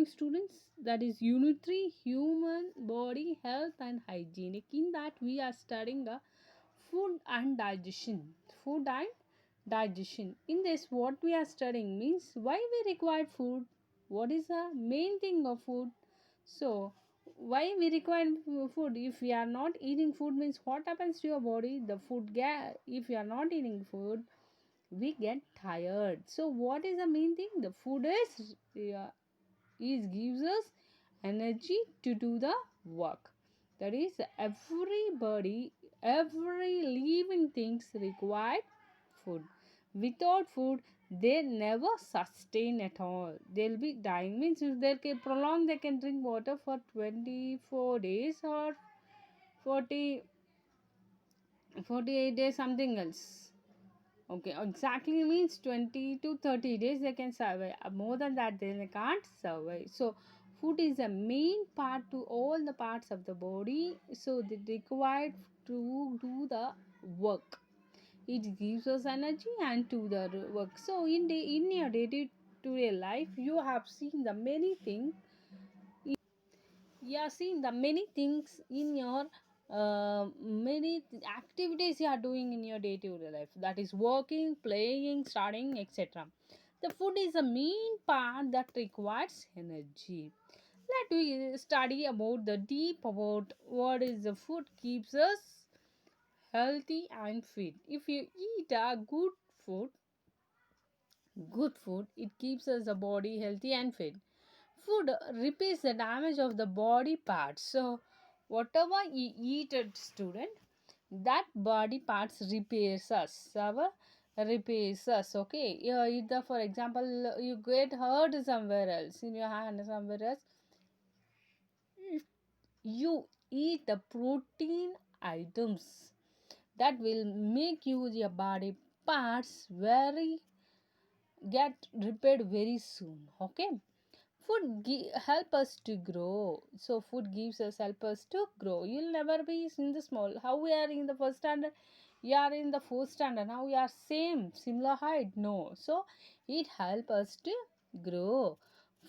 morning, students. That is Unit 3, Human Body Health and Hygienic. In that, we are studying food and digestion. Food and digestion. In this, what we are studying means why we require food, what is the main thing of food. So, why we require food? If we are not eating food, means what happens to your body? The food if you are not eating food, we get tired. So what is the main thing? The food is gives us energy to do the work. That is, every living things require food. Without food, they never sustain at all. They'll be dying. Means if they can prolong, they can drink water for 24 days or 40 48 days, something else. Okay, exactly means 20 to 30 days they can survive. More than that, they can't survive. So, food is a main part to all the parts of the body. So, they required to do the work. It gives us energy and to the work. So, in your day to day life, you have seen the many things. You are seeing the many things in your many activities you are doing in your day-to-day life, that is working, playing, studying, etc. The food is a main part that requires energy. Let we study about the deep about what is the food keeps us healthy and fit. If you eat a good food, it keeps us the body healthy and fit. Food repairs the damage of the body parts. So, whatever you eat, a student, that body parts repairs us. Our repairs us. Okay. Either for example, you get hurt somewhere else in your hand, somewhere else. If you eat the protein items, that will make your body parts very get repaired very soon. Okay, help us to grow. So food gives us help us to grow. You'll never be in the small. How we are in the first standard, you are in the fourth standard. Now we are similar height. No, so it help us to grow.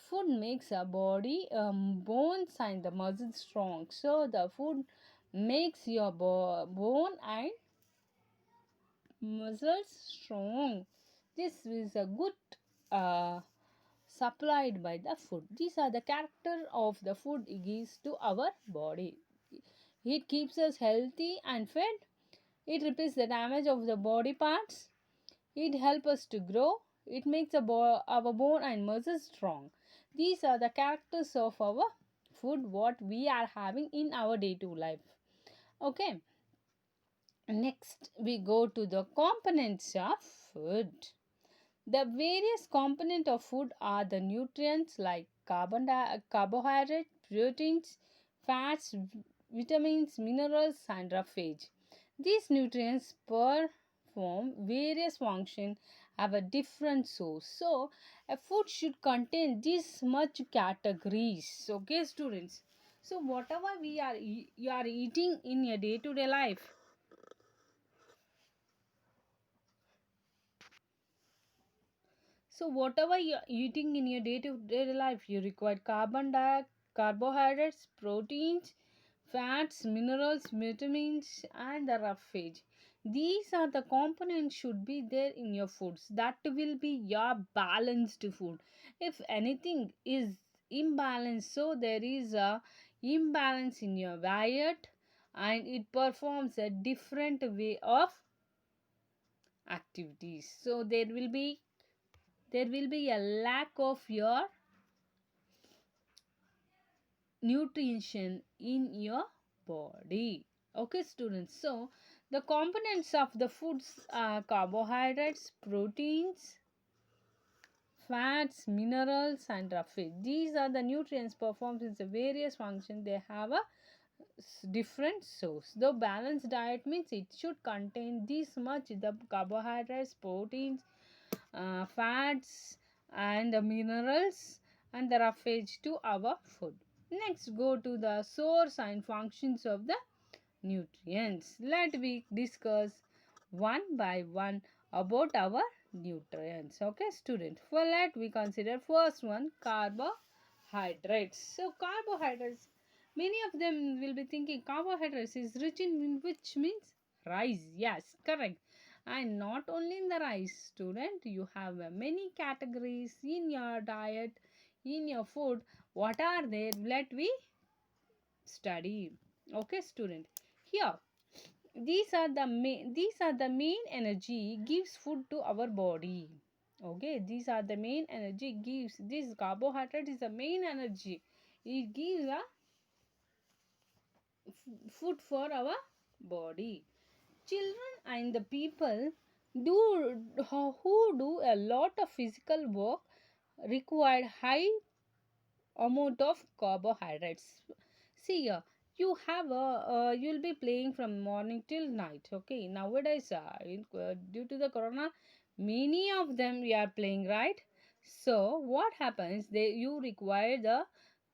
Food makes our body bones and the muscles strong. So the food makes your bone and muscles strong. This is a good uh, supplied by the food. These are the character of the food it gives to our body. It keeps us healthy and fit. It repairs the damage of the body parts. It helps us to grow. It makes our bone and muscles strong. These are the characters of our food what we are having in our day-to-day life. Okay. Next, we go to the components of food. The various components of food are the nutrients like carbohydrate, proteins, fats, vitamins, minerals, and roughage. These nutrients perform various functions, have a different source. So, a food should contain this much categories. Okay, students. So, whatever you are eating in your day-to-day life, so whatever you're eating in your day-to-day life, you require carbohydrates, proteins, fats, minerals, vitamins, and the roughage. These are the components should be there in your foods. That will be your balanced food. If anything is imbalanced, so there is a imbalance in your diet, and it performs a different way of activities. So there will be a lack of your nutrition in your body. Okay, students. So the components of the foods are carbohydrates, proteins, fats, minerals, and roughage. These are the nutrients performed in the various functions. They have a different source. The balanced diet means it should contain this much the carbohydrates, proteins, fats, and the minerals, and the roughage to our food. Next, go to the source and functions of the nutrients. Let we discuss one by one about our nutrients. Okay, student. For that we consider first one carbohydrates. carbohydrates. So carbohydrates, many of them will be thinking carbohydrates is rich in which means rice. Yes, correct. And not only in the rice, student, you have many categories in your diet, in your food. What are they? Let we study. Okay, student. Here, these are the main energy gives food to our body. Okay, these are the main energy gives this carbohydrate is the main energy. It gives a food for our body. Children and the people do who do a lot of physical work require high amount of carbohydrates. See here, you'll be playing from morning till night. Okay, nowadays due to the corona, many of them we are playing, right? So what happens? You require the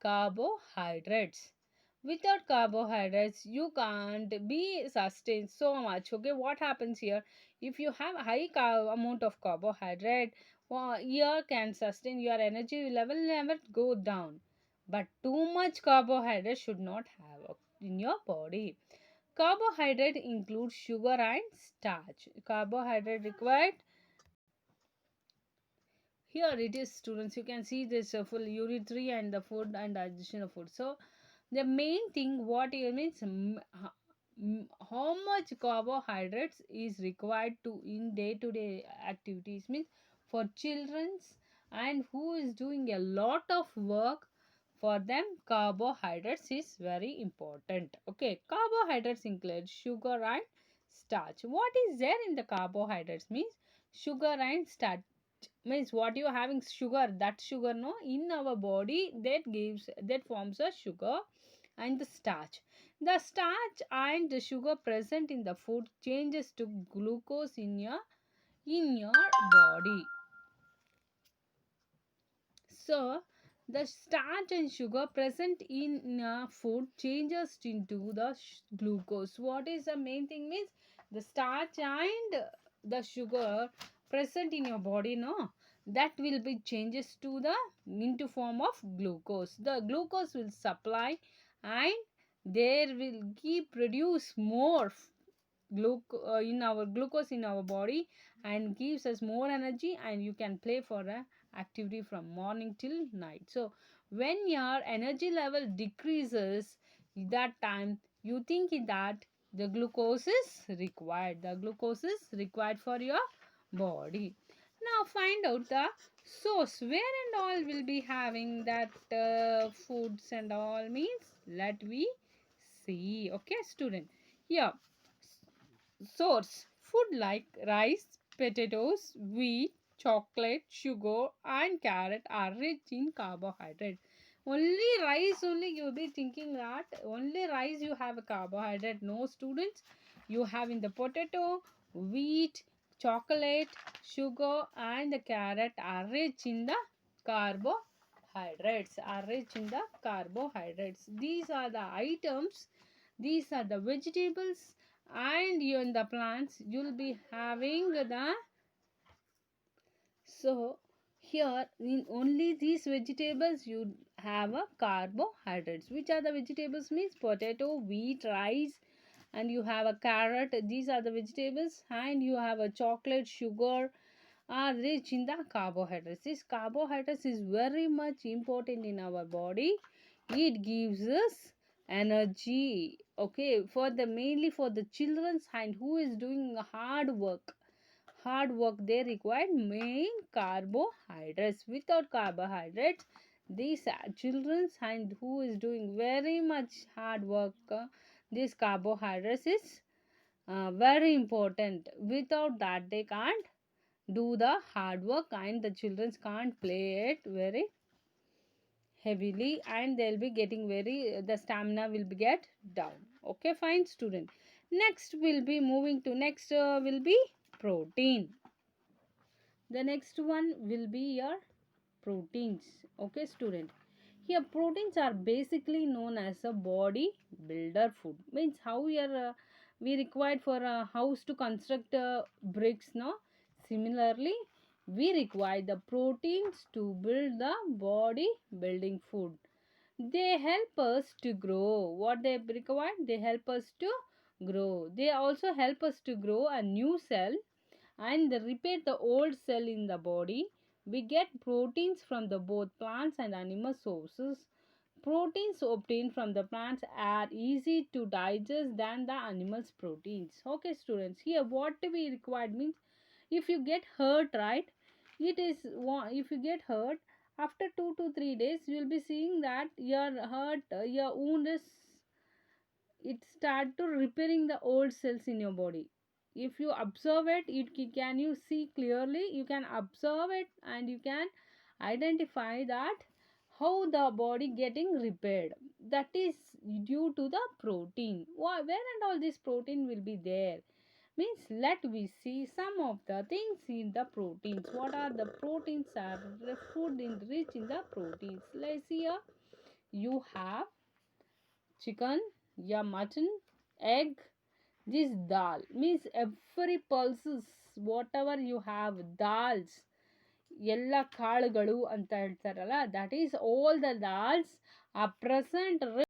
carbohydrates. Without carbohydrates, you can't be sustained so much. Okay, what happens here? If you have high amount of carbohydrate, your can sustain your energy level never go down, but too much carbohydrate should not have in your body. Carbohydrate includes sugar and starch. Carbohydrate required. Here it is, students. You can see this full uretry and the food and digestion of food. So the main thing what it means, how much carbohydrates is required to in day to day activities means for children's and who is doing a lot of work, for them carbohydrates is very important. Okay, carbohydrates include sugar and starch. What is there in the carbohydrates means sugar and starch means what you are having sugar, that sugar no in our body that forms a sugar. And the starch and the sugar present in the food changes to glucose in your body. So the starch and sugar present in food changes into the glucose. What is the main thing means the starch and the sugar present in your body, no, that will be changes to the into form of glucose. The glucose will supply and there will keep produce more in our glucose in our body and gives us more energy, and you can play for a activity from morning till night. So when your energy level decreases, that time you think that the glucose is required for your body. Now find out the source where and all will be having that foods and all means, let we see. Okay, student, here source food like rice, potatoes, wheat, chocolate, sugar, and carrot are rich in carbohydrate. Only rice, only you'll be thinking that only rice you have a carbohydrate. No, students, you have in the potato, wheat, chocolate, sugar, and the carrot are rich in the carbohydrates. Are rich in the carbohydrates. These are the items. These are the vegetables, and you in the plants you'll be having the. So here in only these vegetables you have a carbohydrates. Which are the vegetables means potato, wheat, rice, and you have a carrot. These are the vegetables, and you have a chocolate, sugar are rich in the carbohydrates. This carbohydrates is very much important in our body. It gives us energy. Okay, for the mainly for the children's and who is doing hard work, they require main carbohydrates. Without carbohydrates, these children and who is doing very much hard work, this carbohydrates is very important. Without that they can't do the hard work, and the children can't play it very heavily, and they'll be getting very the stamina will be get down. Okay, fine, student. Next will be moving to next will be protein. The next one will be your proteins. Okay, student, here proteins are basically known as a body builder food. Means how we required for a house to construct bricks, no, similarly We require the proteins to build the body building food. They help us to grow. What they require? They help us to grow. They also help us to grow a new cell and repair the old cell in the body. We get proteins from the both plants and animal sources. Proteins obtained from the plants are easy to digest than the animals' proteins. Okay, students, here what we required means if you get hurt, right? If you get hurt after 2 to 3 days, you will be seeing that your hurt, your wound is it start to repairing the old cells in your body. If you observe it, can you see clearly, you can observe it and you can identify that how the body getting repaired. That is due to the protein. Where and all this protein will be there means, let we see some of the things in the proteins. What are the proteins? Are the food in rich in the proteins. Let's see here. You have chicken, yeah, mutton, egg. This dal means every pulses, whatever you have, dals, ಎಲ್ಲ ಕಾಳುಗಳು ಅಂತ ಹೇಳ್ತಾರಲ್ಲ, that is all the dals are present